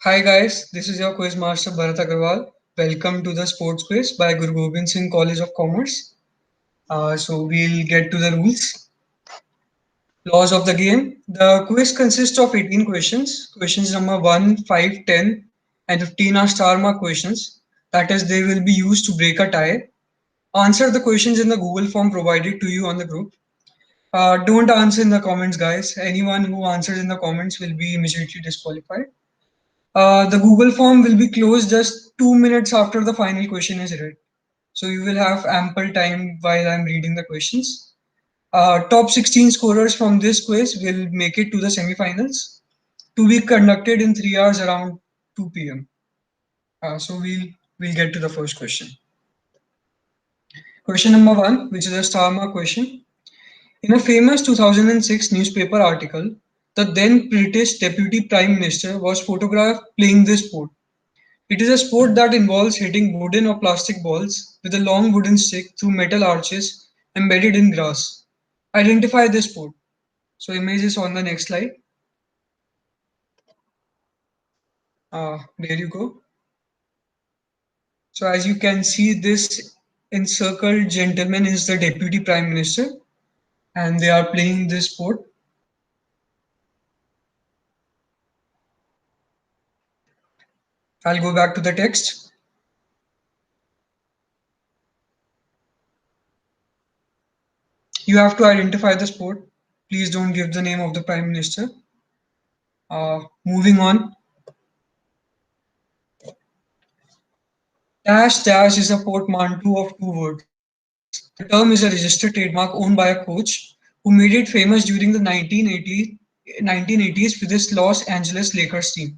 Hi guys, this is your quiz master Bharat Agarwal. Welcome to the sports quiz by Guru Gobind Singh College of Commerce. So we'll get to the rules. Laws of the game. The quiz consists of 18 questions. Questions number 1, 5, 10, and 15 are star mark questions. That is, they will be used to break a tie. Answer the questions in the Google form provided to you on the group. Don't answer in the comments, guys. Anyone who answers in the comments will be immediately disqualified. The Google form will be closed just 2 minutes after the final question is read. So you will have ample time while I'm reading the questions. Top 16 scorers from this quiz will make it to the semifinals to be conducted in 3 hours around 2 p.m. So we'll get to the first question. Question number one, which is a star mark question. In a famous 2006 newspaper article, the then British Deputy Prime Minister was photographed playing this sport. It is a sport that involves hitting wooden or plastic balls with a long wooden stick through metal arches embedded in grass. Identify this sport. So image is on the next slide. There you go. So as you can see, this encircled gentleman is the Deputy Prime Minister and they are playing this sport. I'll go back to the text. You have to identify the sport. Please don't give the name of the Prime Minister. Moving on. Dash dash is a portmanteau of two words. The term is a registered trademark owned by a coach who made it famous during the 1980s with his Los Angeles Lakers team.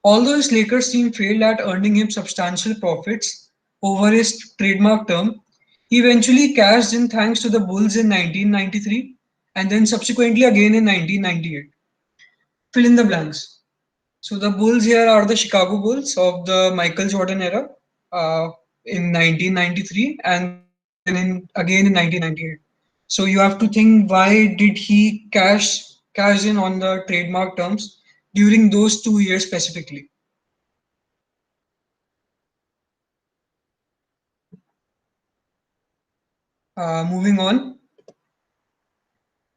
Although his Lakers team failed at earning him substantial profits over his trademark term, he eventually cashed in thanks to the Bulls in 1993 and then subsequently again in 1998. Fill in the blanks. So the Bulls here are the Chicago Bulls of the Michael Jordan era uh, in 1993 and then again in 1998. So you have to think, why did he cash in on the trademark terms during those 2 years specifically? Moving on,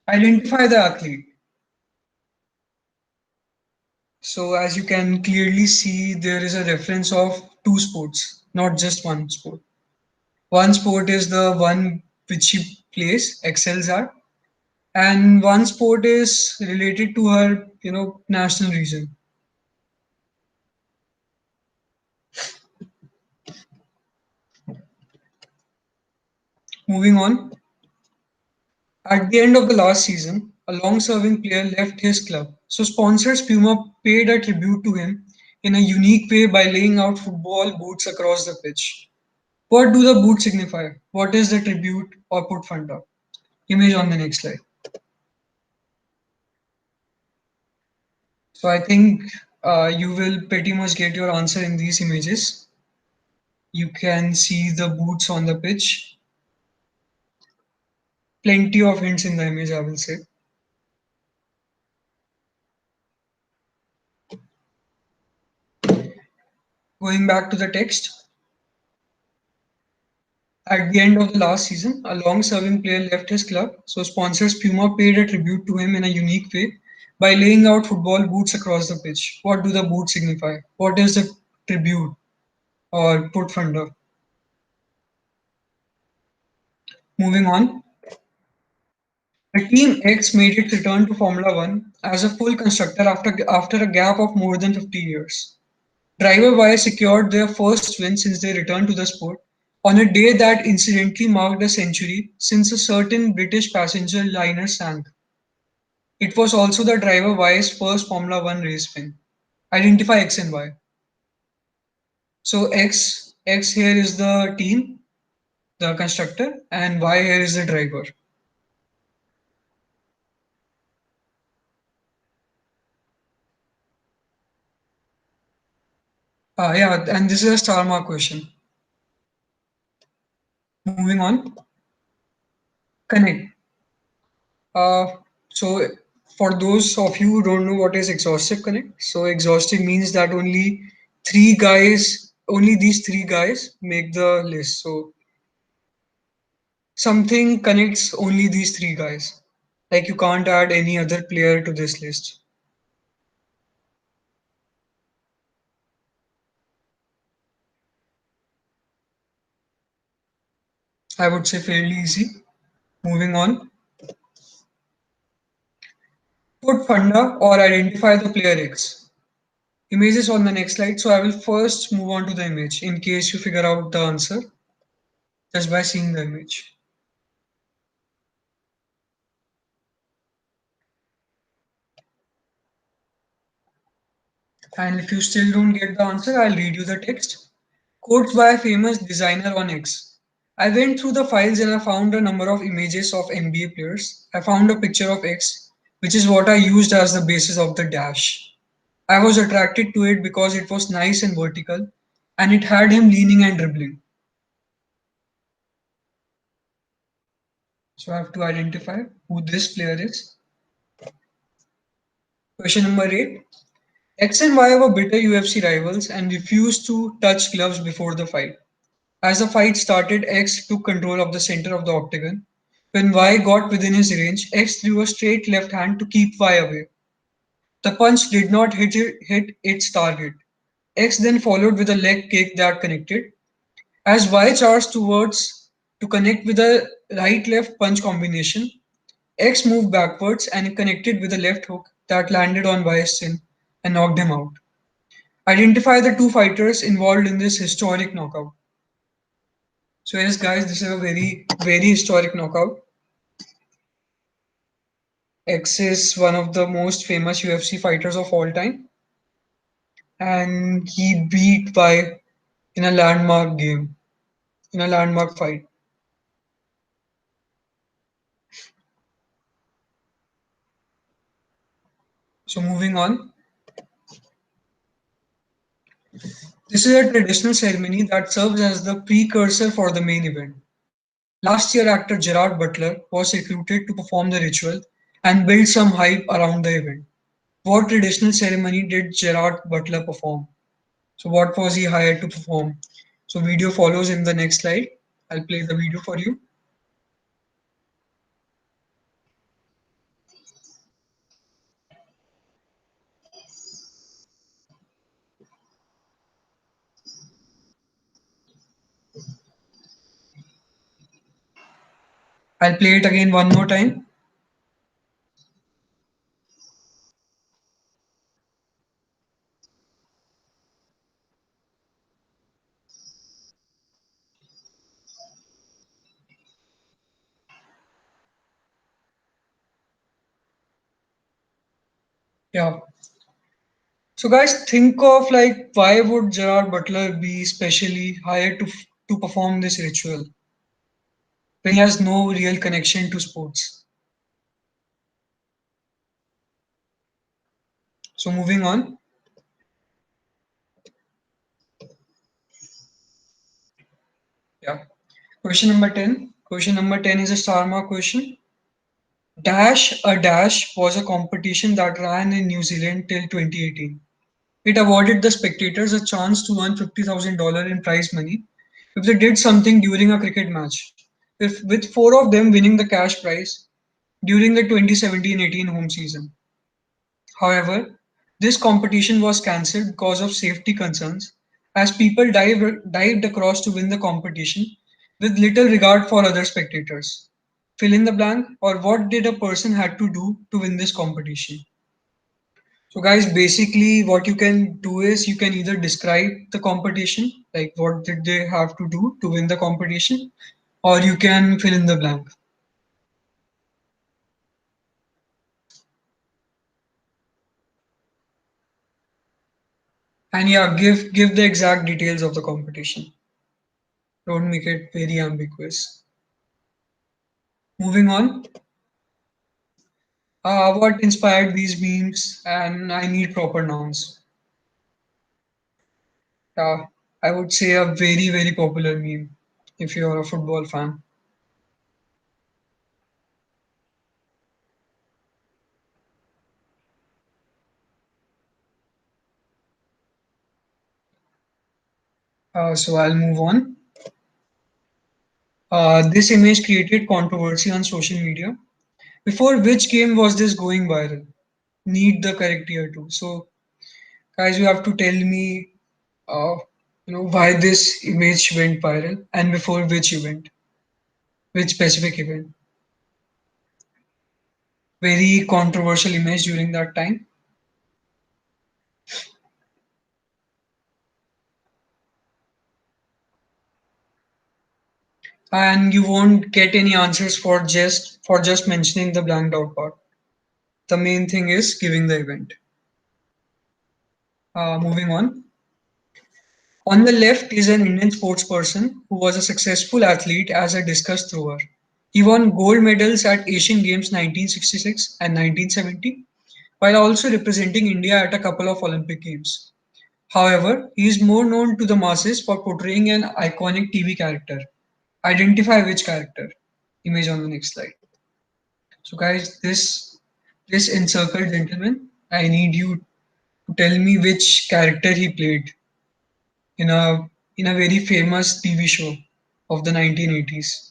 identify the athlete. So as you can clearly see, there is a reference of two sports, not just one sport. One sport is the one which she plays, excels at, and one sport is related to her, national region. Moving on, at the end of the last season, a long-serving player left his club. So sponsors Puma paid a tribute to him in a unique way by laying out football boots across the pitch. What do the boots signify? What is the tribute or put fund up? Image on the next slide. So I think you will pretty much get your answer in these images. You can see the boots on the pitch. Plenty of hints in the image, I will say. Going back to the text, at the end of the last season, a long-serving player left his club, so sponsors Puma paid a tribute to him in a unique way by laying out football boots across the pitch. What do the boots signify? What is the tribute or put funder? Moving on, the Team X made its return to Formula One as a full constructor after a gap of more than 50 years. Driver Y secured their first win since they returned to the sport on a day that incidentally marked a century since a certain British passenger liner sank. It was also the driver Y's first Formula One race win. Identify X and Y. So X here is the team, the constructor, and Y here is the driver. Yeah, and this is a star mark question. Moving on, connect. Uh, so For those of you who don't know what is exhaustive connect, so exhaustive means that three guys, only these three guys make the list. So something connects only these three guys. Like you can't add any other player to this list. I would say fairly easy. Moving on. Put funda or identify the player X. Images on the next slide. So I will first move on to the image in case you figure out the answer just by seeing the image. And if you still don't get the answer, I'll read you the text. Quotes by a famous designer on X. I went through the files and I found a number of images of NBA players. I found a picture of X, which is what I used as the basis of the dash. I was attracted to it because it was nice and vertical and it had him leaning and dribbling. So I have to identify who this player is. Question number 8. X and Y were bitter UFC rivals and refused to touch gloves before the fight. As the fight started, X took control of the center of the octagon. When Y got within his range, X threw a straight left hand to keep Y away. The punch did not hit its target. X then followed with a leg kick that connected. As Y charged towards to connect with a right left punch combination, X moved backwards and connected with a left hook that landed on Y's chin and knocked him out. Identify the two fighters involved in this historic knockout. So yes, guys, this is a very historic knockout. X is one of the most famous UFC fighters of all time, and he beat by in a landmark game, in a landmark fight. So moving on, this is a traditional ceremony that serves as the precursor for the main event. Last year, actor Gerard Butler was recruited to perform the ritual and build some hype around the event. What traditional ceremony did Gerard Butler perform? So what was he hired to perform? So video follows in the next slide. I'll play the video for you. I'll play it again one more time. Yeah. So guys, think of like why would Gerard Butler be specially hired to perform this ritual when he has no real connection to sports? So moving on. Yeah. Question number 10. Question number 10 is a star mark question. Dash a Dash was a competition that ran in New Zealand till 2018. It awarded the spectators a chance to earn $50,000 in prize money if they did something during a cricket match, with four of them winning the cash prize during the 2017-18 home season. However, this competition was cancelled because of safety concerns, as people dived across to win the competition with little regard for other spectators. Fill in the blank, or what did a person had to do to win this competition? So guys, basically what you can do is you can either describe the competition, like what did they have to do to win the competition, or you can fill in the blank. And yeah, give the exact details of the competition. Don't make it very ambiguous. Moving on. What inspired these memes? And I need proper nouns. I would say a very popular meme if you're a football fan. So I'll move on. This image created controversy on social media. Before which game was this going viral? Need the correct year too. So guys, you have to tell me, uh, why this image went viral and before which event, which specific event. Very controversial image during that time. And you won't get any answers for just mentioning the blanked out part. The main thing is giving the event. Moving on. On the left is an Indian sportsperson who was a successful athlete as a discus thrower. He won gold medals at Asian Games 1966 and 1970, while also representing India at a couple of Olympic Games. However, he is more known to the masses for portraying an iconic TV character. Identify which character. Image on the next slide. So, guys, this encircled gentleman, I need you to tell me which character he played in a very famous TV show of the 1980s.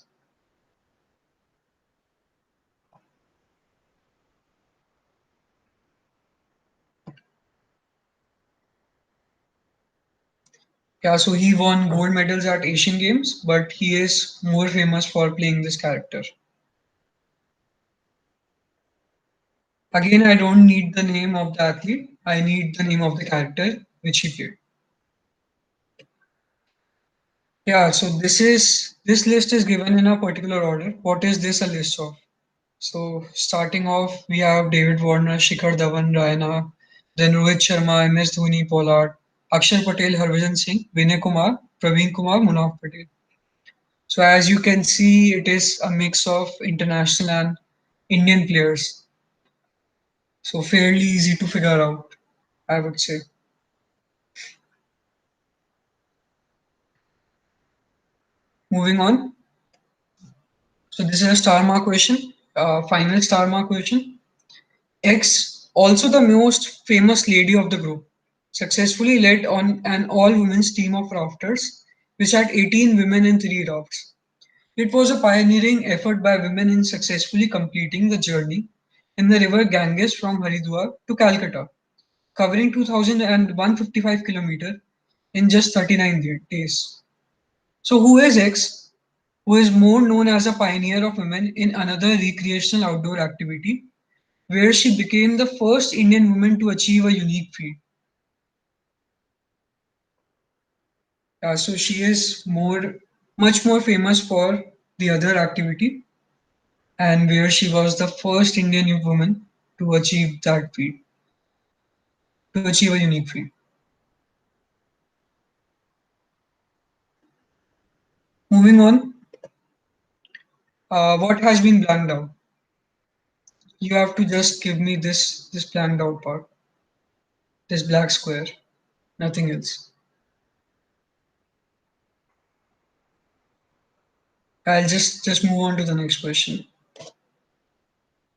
Yeah, so he won gold medals at Asian Games, but he is more famous for playing this character. Again, I don't need the name of the athlete. I need the name of the character which he played. Yeah, so this list is given in a particular order. What is this a list of? So starting off, we have David Warner, Shikhar Dhawan, Raina, then Rohit Sharma, MS Dhoni, Pollard, Akshar Patel, Harbhajan Singh, Vinay Kumar, Praveen Kumar, Munaf Patel. So as you can see, it is a mix of international and Indian players. So fairly easy to figure out, I would say. Moving on. So this is a star mark question, final star mark question. X, also the most famous lady of the group, successfully led on an all-women's team of rafters, which had 18 women in three rafts. It was a pioneering effort by women in successfully completing the journey in the river Ganges from Haridwar to Calcutta, covering 2,155 kilometers in just 39 days. So, who is X? Who is more known as a pioneer of women in another recreational outdoor activity, where she became the first Indian woman to achieve a unique feat. So she is much more famous for the other activity, and where she was the first Indian woman to achieve that feat, to achieve a unique feat. Moving on, what has been blanked out? You have to just give me this blanked out part, this black square, nothing else. I'll just move on to the next question.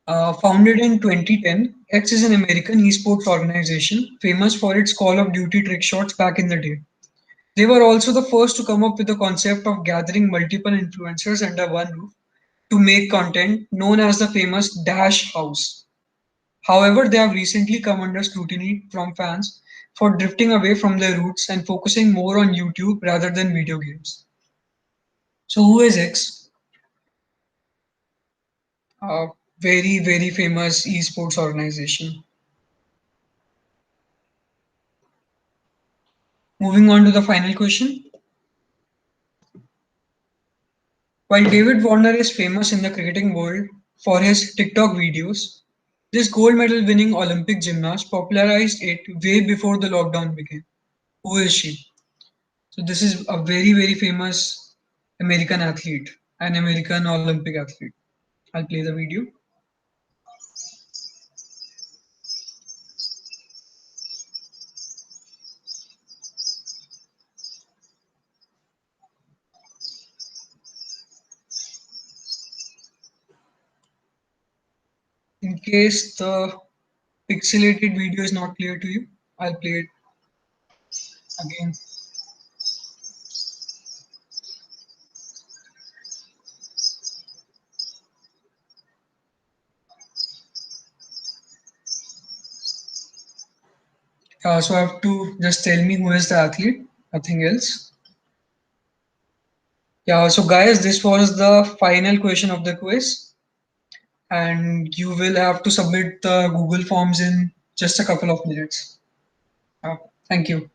Founded in 2010, X is an American esports organization famous for its Call of Duty trick shots back in the day. They were also the first to come up with the concept of gathering multiple influencers under one roof to make content known as the famous Dash House. However, they have recently come under scrutiny from fans for drifting away from their roots and focusing more on YouTube rather than video games. So, who is X? A very famous esports organization. Moving on to the final question. While David Warner is famous in the cricketing world for his TikTok videos, this gold medal winning Olympic gymnast popularized it way before the lockdown began. Who is she? So, this is a very famous American athlete, an American Olympic athlete. I'll play the video. In case the pixelated video is not clear to you, I'll play it again. So I have to just tell me who is the athlete, nothing else. Yeah, so guys, this was the final question of the quiz, and you will have to submit the Google Forms in just a couple of minutes. Thank you.